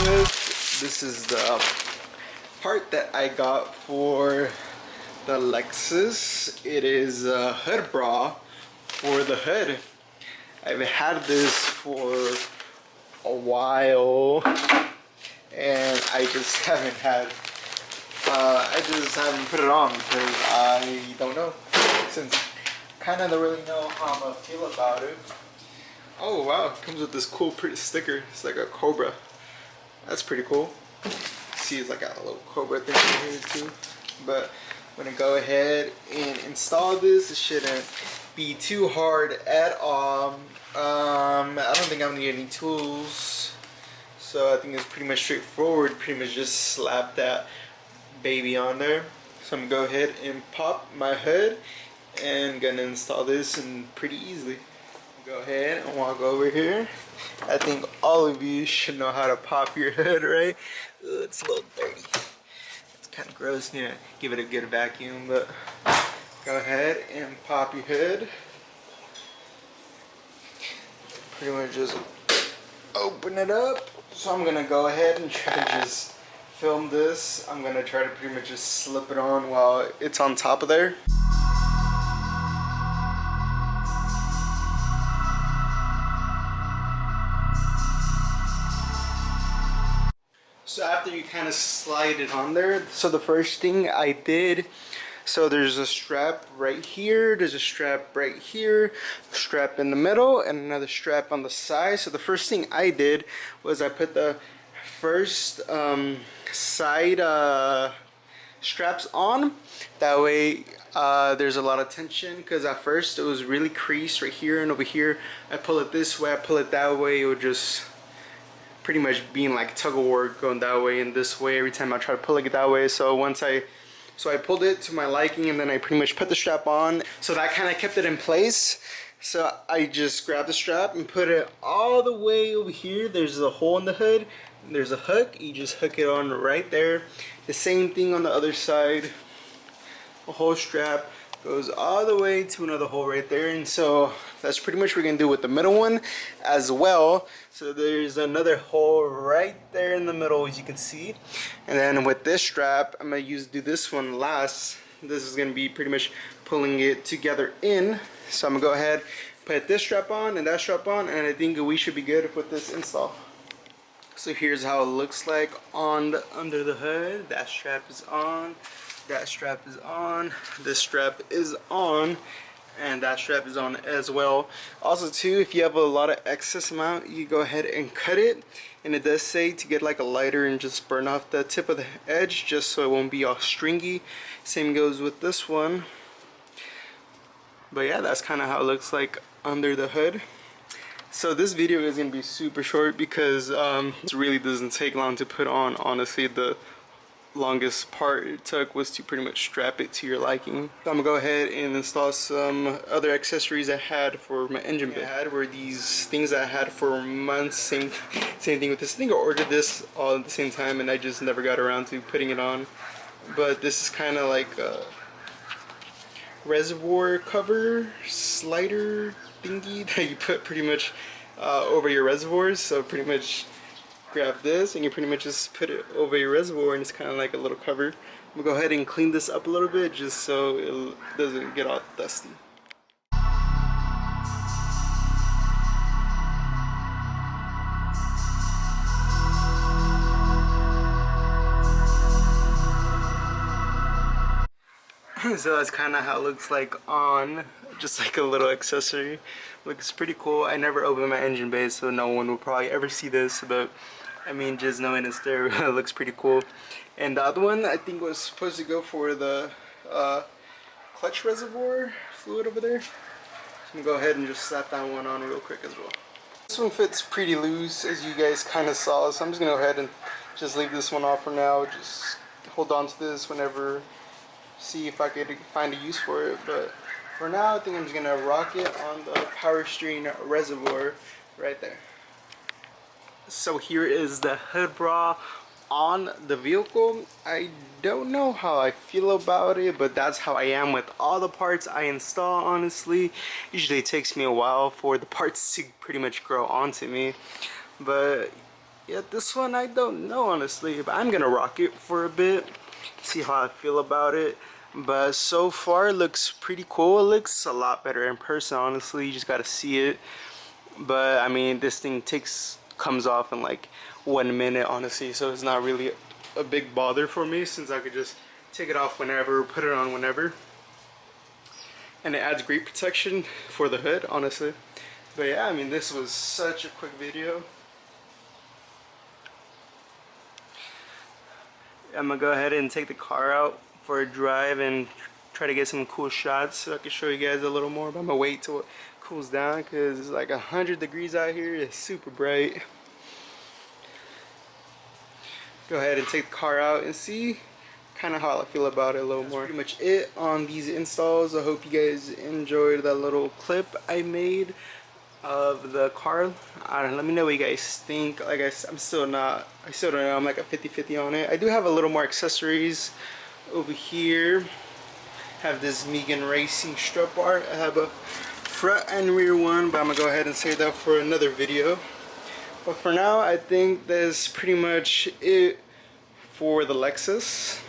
with. This is the part that I got for the Lexus. It is a hood bra for the hood. I've had this for a while and I just haven't put it on because I don't know, since I kind of don't really know how I'm gonna feel about it. Oh wow, it comes with this cool pretty sticker. It's like a cobra. That's pretty cool. See, it's like a little cobra thing in here too. But I'm gonna go ahead and install this. It shouldn't be too hard at all. I don't think I'm gonna need any tools. So I think it's pretty much straightforward. Pretty much just slap that baby on there. So I'm gonna go ahead and pop my hood and gonna install this and pretty easily. Go ahead and walk over here. I think all of you should know how to pop your hood, right? Ugh, it's a little dirty. It's kind of gross. You know, give it a good vacuum, but go ahead and pop your hood. Pretty much just open it up. So I'm gonna go ahead and try to just film this. I'm gonna try to pretty much just slip it on while it's on top of there. So after you kind of slide it on there, so the first thing I did, so there's a strap right here, there's a strap right here, a strap in the middle, and another strap on the side. So the first thing I did was I put the first side straps on. That way there's a lot of tension, because at first it was really creased right here and over here. I pull it this way, I pull it that way, it would just pretty much being like tug of war, going that way and this way every time I try to pull it that way. So I pulled it to my liking, and then I pretty much put the strap on. So that kind of kept it in place. So I just grabbed the strap and put it all the way over here. There's a hole in the hood, and there's a hook. You just hook it on right there. The same thing on the other side. A whole strap goes all the way to another hole right there. And so that's pretty much what we're gonna do with the middle one as well. So there's another hole right there in the middle, as you can see. And then with this strap, I'm gonna do this one last. This is gonna be pretty much pulling it together in. So I'm gonna go ahead, put this strap on and that strap on, and I think we should be good with this install. So here's how it looks like under the hood. That strap is on. That strap is on, this strap is on, and that strap is on as well. Also too, if you have a lot of excess amount, you go ahead and cut it, and it does say to get like a lighter and just burn off the tip of the edge, just so it won't be all stringy. Same goes with this one. But yeah, that's kind of how it looks like under the hood. So this video is going to be super short because it really doesn't take long to put on. Honestly, the longest part it took was to pretty much strap it to your liking. So I'm gonna go ahead and install some other accessories I had for my engine bay. I had were these things I had for months. Same thing with this thing. I ordered this all at the same time and I just never got around to putting it on. But this is kind of like a reservoir cover slider thingy that you put pretty much over your reservoirs. So pretty much grab this and you pretty much just put it over your reservoir, and it's kind of like a little cover. I'm gonna go ahead and clean this up a little bit just so it doesn't get all dusty. So that's kind of how it looks like on, just like a little accessory. Looks pretty cool. I never opened my engine bay, so no one will probably ever see this, but I mean, just knowing it's there, it looks pretty cool. And the other one I think was supposed to go for the clutch reservoir fluid over there. So I'm gonna go ahead and just slap that one on real quick as well. This one fits pretty loose, as you guys kind of saw, so I'm just gonna go ahead and just leave this one off for now. Just hold on to this whenever, see if I could find a use for it. But for now, I think I'm just gonna rock it on the power steering reservoir right there. So here is the hood bra on the vehicle. I don't know how I feel about it, but that's how I am with all the parts I install, honestly. Usually it takes me a while for the parts to pretty much grow onto me, but Yeah, this one I don't know honestly, but I'm gonna rock it for a bit, see how I feel about it. But so far it looks pretty cool. It looks a lot better in person honestly, you just gotta see it. But I mean, this thing comes off in like 1 minute honestly, so it's not really a big bother for me since I could just take it off whenever, put it on whenever. And it adds great protection for the hood honestly. But yeah, I mean, this was such a quick video. I'm gonna go ahead and take the car out for a drive and try to get some cool shots so I can show you guys a little more. But I'm gonna wait till it cools down because it's like 100 degrees out here. It's super bright. Go ahead and take the car out and see kind of how I feel about it a little more. That's pretty much it on these installs. I hope you guys enjoyed that little clip I made of the car. Let me know what you guys think. Like I still don't know, I'm like a 50-50 on it. I do have a little more accessories over here. Have this Megan Racing strut bar. I have a front and rear one, but I'm gonna go ahead and save that for another video. But for now, I think that's pretty much it for the Lexus.